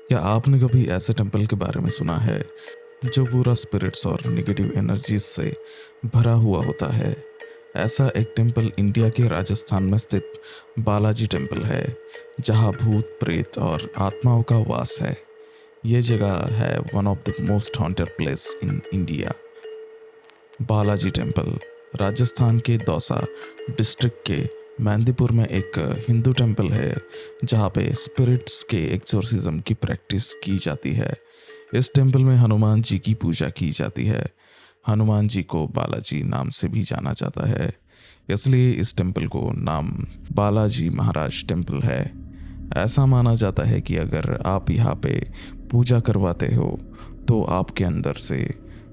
क्या आपने कभी ऐसे टेम्पल के बारे में सुना है जो पूरा स्पिरिट्स और नेगेटिव एनर्जीज से भरा हुआ होता है? ऐसा एक टेम्पल इंडिया के राजस्थान में स्थित बालाजी टेम्पल है, जहाँ भूत प्रेत और आत्माओं का वास है। ये जगह है one of the most haunted place in India. Balaji temple Rajasthan के दौसा डिस्ट्रिक्ट के मेहंदीपुर में एक हिंदू टेम्पल है, जहाँ पे स्पिरिट्स के एक्सोर्सिज्म की प्रैक्टिस की जाती है। इस टेम्पल में हनुमान जी की पूजा की जाती है। हनुमान जी को बालाजी नाम से भी जाना जाता है, इसलिए इस टेम्पल को नाम बालाजी महाराज टेम्पल है। ऐसा माना जाता है कि अगर आप यहाँ पे पूजा करवाते हो तो आपके अंदर से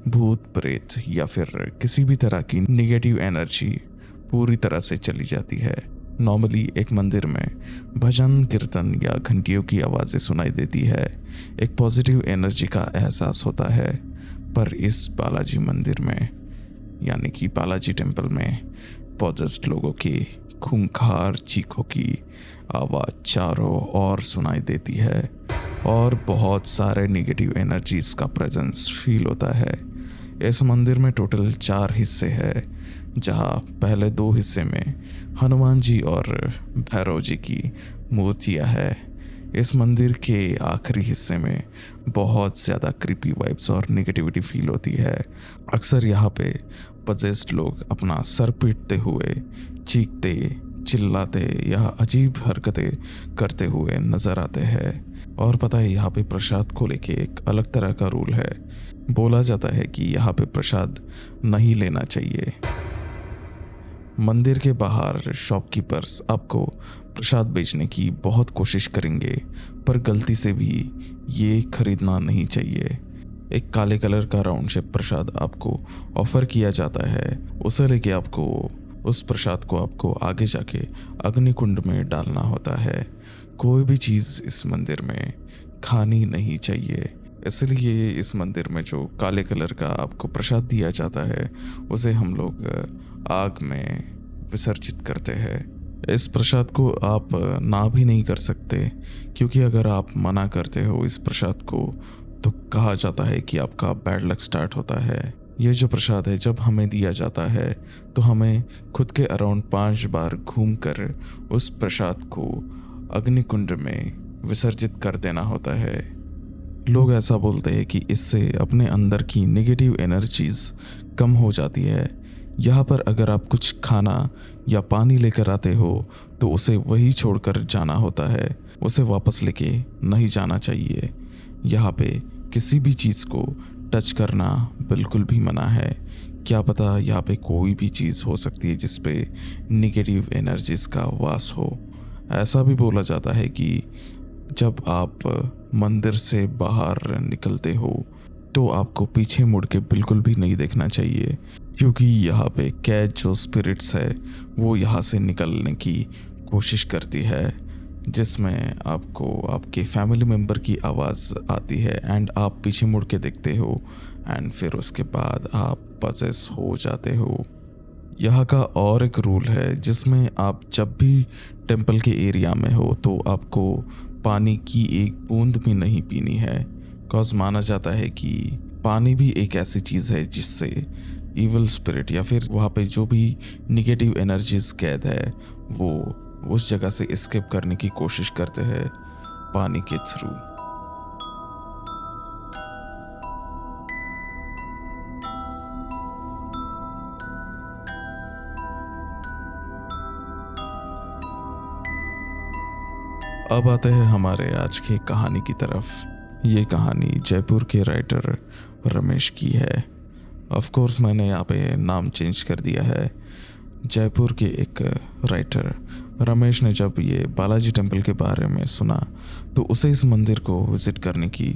भूत प्रेत या फिर किसी भी तरह की निगेटिव एनर्जी पूरी तरह से चली जाती है। नॉर्मली एक मंदिर में भजन कीर्तन या घंटियों की आवाज़ें सुनाई देती है, एक पॉजिटिव एनर्जी का एहसास होता है। पर इस बालाजी मंदिर में यानी कि बालाजी टेम्पल में पॉजेस्ड लोगों की खूंखार चीखों की आवाज़ चारों ओर सुनाई देती है और बहुत सारे नेगेटिव एनर्जीज का प्रेजेंस फील होता है। इस मंदिर में टोटल 4 हिस्से हैं, जहाँ पहले 2 हिस्से में हनुमान जी और भैरव जी की मूर्तियाँ हैं। इस मंदिर के आखिरी हिस्से में बहुत ज़्यादा क्रीपी वाइब्स और नेगेटिविटी फील होती है। अक्सर यहाँ पे पजेस्ड लोग अपना सर पीटते हुए, चीखते चिल्लाते या अजीब हरकतें करते हुए नजर आते हैं। और पता है, यहाँ पे प्रसाद को लेके एक अलग तरह का रूल है। बोला जाता है कि यहाँ पे प्रसाद नहीं लेना चाहिए। मंदिर के बाहर शॉपकीपर्स आपको प्रसाद बेचने की बहुत कोशिश करेंगे, पर गलती से भी ये खरीदना नहीं चाहिए। एक काले कलर का राउंड शेप प्रसाद आपको ऑफर किया जाता है, उसे लेके आपको उस प्रसाद को आपको आगे जाके अग्निकुंड में डालना होता है। कोई भी चीज़ इस मंदिर में खानी नहीं चाहिए, इसलिए इस मंदिर में जो काले कलर का आपको प्रसाद दिया जाता है उसे हम लोग आग में विसर्जित करते हैं। इस प्रसाद को आप ना भी नहीं कर सकते, क्योंकि अगर आप मना करते हो इस प्रसाद को तो कहा जाता है कि आपका बैड लक स्टार्ट होता है। ये जो प्रसाद है जब हमें दिया जाता है तो हमें खुद के अराउंड 5 बार घूमकर उस प्रसाद को अग्निकुंड में विसर्जित कर देना होता है। लोग ऐसा बोलते हैं कि इससे अपने अंदर की नेगेटिव एनर्जीज कम हो जाती है। यहाँ पर अगर आप कुछ खाना या पानी लेकर आते हो तो उसे वही छोड़कर जाना होता है, उसे वापस लेके नहीं जाना चाहिए। यहाँ पे किसी भी चीज़ को टच करना बिल्कुल भी मना है। क्या पता यहाँ पे कोई भी चीज़ हो सकती है जिस पे नेगेटिव एनर्जीज का वास हो। ऐसा भी बोला जाता है कि जब आप मंदिर से बाहर निकलते हो तो आपको पीछे मुड़ के बिल्कुल भी नहीं देखना चाहिए, क्योंकि यहाँ पे कैद जो स्पिरिट्स है वो यहाँ से निकलने की कोशिश करती है, जिसमें आपको आपके फैमिली मेम्बर की आवाज़ आती है एंड आप पीछे मुड़ के देखते हो एंड फिर उसके बाद आप पजेस हो जाते हो। यहाँ का और एक रूल है जिसमें आप जब भी टेम्पल के एरिया में हो तो आपको पानी की एक बूंद भी नहीं पीनी है, बिकॉज माना जाता है कि पानी भी एक ऐसी चीज़ है जिससे इविल स्पिरिट या फिर वहाँ पे जो भी निगेटिव एनर्जीज कैद है वो उस जगह से एस्केप करने की कोशिश करते हैं पानी के थ्रू। अब आते हैं हमारे आज की कहानी की तरफ। ये कहानी जयपुर के राइटर रमेश की है। ऑफ कोर्स मैंने यहाँ पे नाम चेंज कर दिया है। जयपुर के एक राइटर रमेश ने जब ये बालाजी टेम्पल के बारे में सुना तो उसे इस मंदिर को विज़िट करने की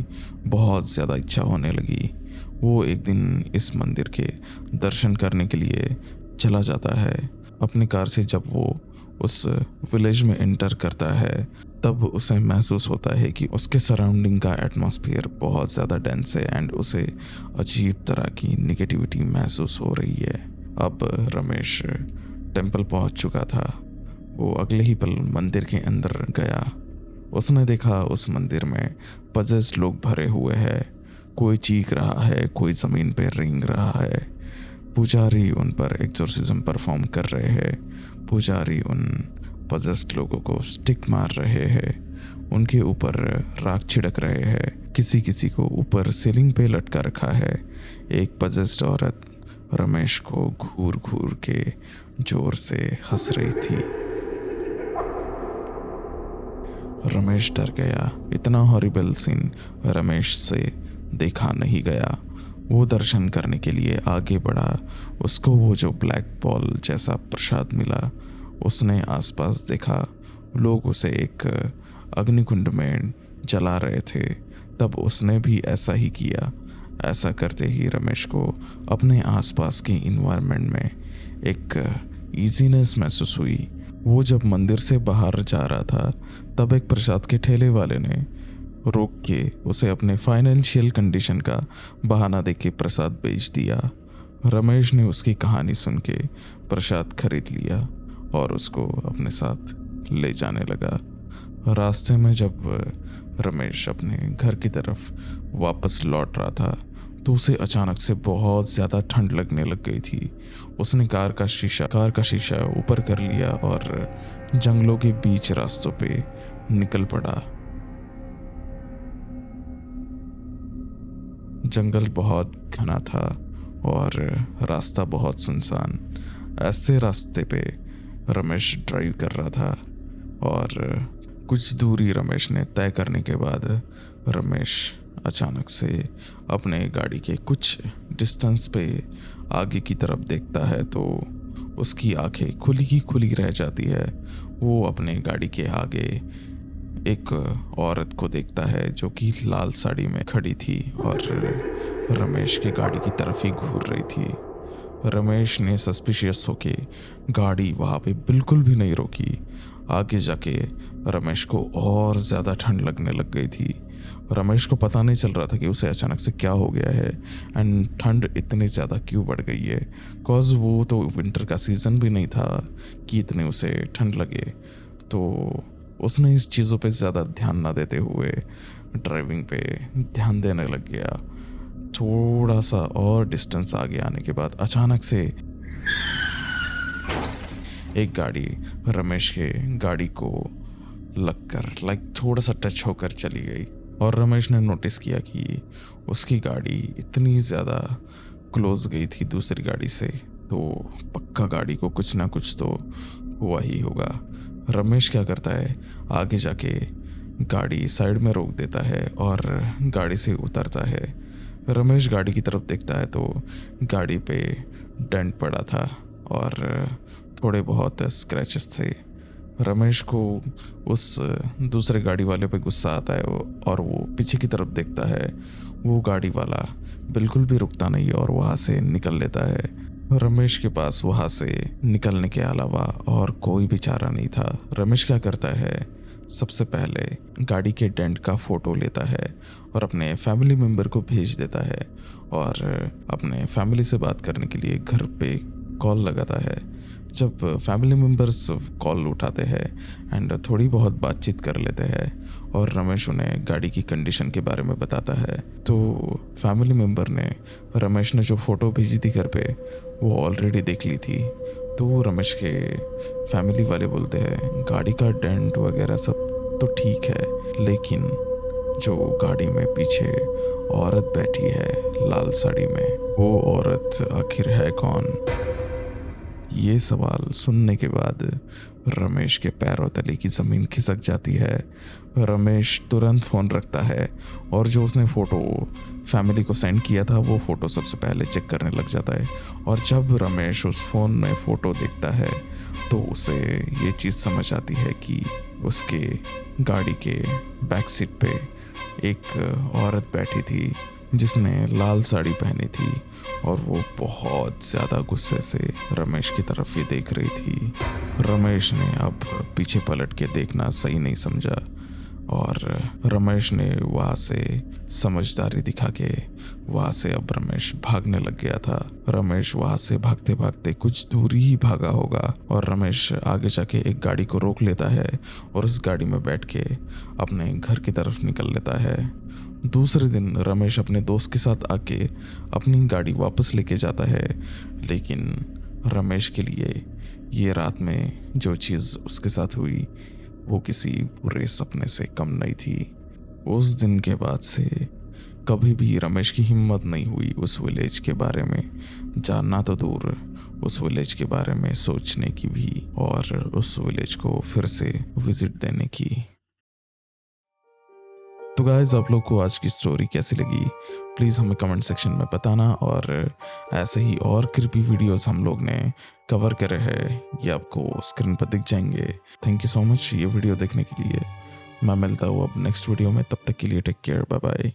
बहुत ज़्यादा इच्छा होने लगी। वो एक दिन इस मंदिर के दर्शन करने के लिए चला जाता है अपनी कार से। जब वो उस विलेज में एंटर करता है तब उसे महसूस होता है कि उसके सराउंडिंग का एटमॉस्फेयर बहुत ज़्यादा डेंस है एंड उसे अजीब तरह की नेगेटिविटी महसूस हो रही है। अब रमेश टेम्पल पहुंच चुका था। वो अगले ही पल मंदिर के अंदर गया उसने देखा उस मंदिर में पजेस्ट लोग भरे हुए हैं। कोई चीख रहा है, कोई ज़मीन पे रेंग रहा है। पुजारी उन पर एक्सोर्सिज्म परफॉर्म कर रहे हैं। पुजारी उन पजेस्ट लोगों को स्टिक मार रहे हैं, उनके ऊपर राख छिड़क रहे हैं, किसी किसी को ऊपर सीलिंग पे लटका रखा है। एक पजेस्ट औरत रमेश को घूर घूर के जोर से हंस रही थी। रमेश डर गया। इतना हॉरिबल सीन रमेश से देखा नहीं गया। वो दर्शन करने के लिए आगे बढ़ा। उसको वो जो ब्लैक बॉल जैसा प्रसाद मिला, उसने आसपास देखा। लोग उसे एक अग्निकुंड में जला रहे थे। तब उसने भी ऐसा ही किया। ऐसा करते ही रमेश को अपने आसपास के इन्वायरमेंट में एक ईजीनेस महसूस हुई। वो जब मंदिर से बाहर जा रहा था, तब एक प्रसाद के ठेले वाले ने रोक के उसे अपने फाइनेंशियल कंडीशन का बहाना देके प्रसाद बेच दिया। रमेश ने उसकी कहानी सुन के प्रसाद खरीद लिया और उसको अपने साथ ले जाने लगा। रास्ते में जब रमेश अपने घर की तरफ वापस लौट रहा था, तो उसे अचानक से बहुत ज़्यादा ठंड लगने लग गई थी। उसने कार का शीशा ऊपर कर लिया और जंगलों के बीच रास्तों पे निकल पड़ा। जंगल बहुत घना था और रास्ता बहुत सुनसान। ऐसे रास्ते पे रमेश ड्राइव कर रहा था और कुछ दूरी रमेश ने तय करने के बाद रमेश अचानक से अपने गाड़ी के कुछ डिस्टेंस पे आगे की तरफ देखता है, तो उसकी आंखें खुली की खुली रह जाती है। वो अपने गाड़ी के आगे एक औरत को देखता है जो कि लाल साड़ी में खड़ी थी और रमेश के गाड़ी की तरफ ही घूर रही थी। रमेश ने सस्पिशियस होके गाड़ी वहाँ पे बिल्कुल भी नहीं रोकी। आगे जाके रमेश को और ज़्यादा ठंड लगने लग गई थी। रमेश को पता नहीं चल रहा था कि उसे अचानक से क्या हो गया है एंड ठंड इतनी ज़्यादा क्यों बढ़ गई है। कॉज वो तो विंटर का सीज़न भी नहीं था कि इतने उसे ठंड लगे। तो उसने इस चीज़ों पे ज़्यादा ध्यान ना देते हुए ड्राइविंग पे ध्यान देने लग गया। थोड़ा सा और डिस्टेंस आगे आने के बाद अचानक से एक गाड़ी रमेश के गाड़ी को लगकर थोड़ा सा टच होकर चली गई और रमेश ने नोटिस किया कि उसकी गाड़ी इतनी ज़्यादा क्लोज गई थी दूसरी गाड़ी से, तो पक्का गाड़ी को कुछ ना कुछ तो हुआ ही होगा। रमेश क्या करता है, आगे जाके गाड़ी साइड में रोक देता है और गाड़ी से उतरता है। रमेश गाड़ी की तरफ देखता है तो गाड़ी पे डेंट पड़ा था और थोड़े बहुत स्क्रैचेस थे। रमेश को उस दूसरे गाड़ी वाले पे गुस्सा आता है और वो पीछे की तरफ देखता है। वो गाड़ी वाला बिल्कुल भी रुकता नहीं और वहाँ से निकल लेता है। रमेश के पास वहाँ से निकलने के अलावा और कोई भी चारा नहीं था। रमेश क्या करता है, सबसे पहले गाड़ी के डेंट का फ़ोटो लेता है और अपने फैमिली मेम्बर को भेज देता है और अपने फैमिली से बात करने के लिए घर पे कॉल लगाता है। जब फैमिली मेम्बर्स कॉल उठाते हैं एंड थोड़ी बहुत बातचीत कर लेते हैं और रमेश उन्हें गाड़ी की कंडीशन के बारे में बताता है, तो फैमिली मेम्बर ने रमेश ने जो फ़ोटो भेजी थी घर पे वो ऑलरेडी देख ली थी। तो रमेश के फैमिली वाले बोलते हैं गाड़ी का डेंट वगैरह सब तो ठीक है, लेकिन जो गाड़ी में पीछे औरत बैठी है लाल साड़ी में, वो औरत आखिर है कौन? ये सवाल सुनने के बाद रमेश के पैरों तले की ज़मीन खिसक जाती है। रमेश तुरंत फ़ोन रखता है और जो उसने फ़ोटो फैमिली को सेंड किया था वो फ़ोटो सबसे पहले चेक करने लग जाता है। और जब रमेश उस फ़ोन में फ़ोटो देखता है तो उसे ये चीज़ समझ आती है कि उसके गाड़ी के बैक सीट पे एक औरत बैठी थी जिसने लाल साड़ी पहनी थी और वो बहुत ज़्यादा गुस्से से रमेश की तरफ ही देख रही थी। रमेश ने अब पीछे पलट के देखना सही नहीं समझा और रमेश ने वहाँ से समझदारी दिखा के वहाँ से अब रमेश भागने लग गया था। रमेश वहाँ से भागते भागते कुछ दूरी ही भागा होगा और रमेश आगे जाके एक गाड़ी को रोक लेता है और उस गाड़ी में बैठ के अपने घर की तरफ निकल लेता है। दूसरे दिन रमेश अपने दोस्त के साथ आके अपनी गाड़ी वापस लेके जाता है, लेकिन रमेश के लिए ये रात में जो चीज़ उसके साथ हुई वो किसी बुरे सपने से कम नहीं थी। उस दिन के बाद से कभी भी रमेश की हिम्मत नहीं हुई उस विलेज के बारे में जानना तो दूर, उस विलेज के बारे में सोचने की भी और उस विलेज को फिर से विजिट देने की। तो गाइस, आप लोग को आज की स्टोरी कैसी लगी प्लीज़ हमें कमेंट सेक्शन में बताना, और ऐसे ही और क्रिपी वीडियोस हम लोग ने कवर करे हैं, ये आपको स्क्रीन पर दिख जाएंगे। थैंक यू सो मच ये वीडियो देखने के लिए। मैं मिलता हूँ अब नेक्स्ट वीडियो में, तब तक के लिए टेक केयर, बाय बाय।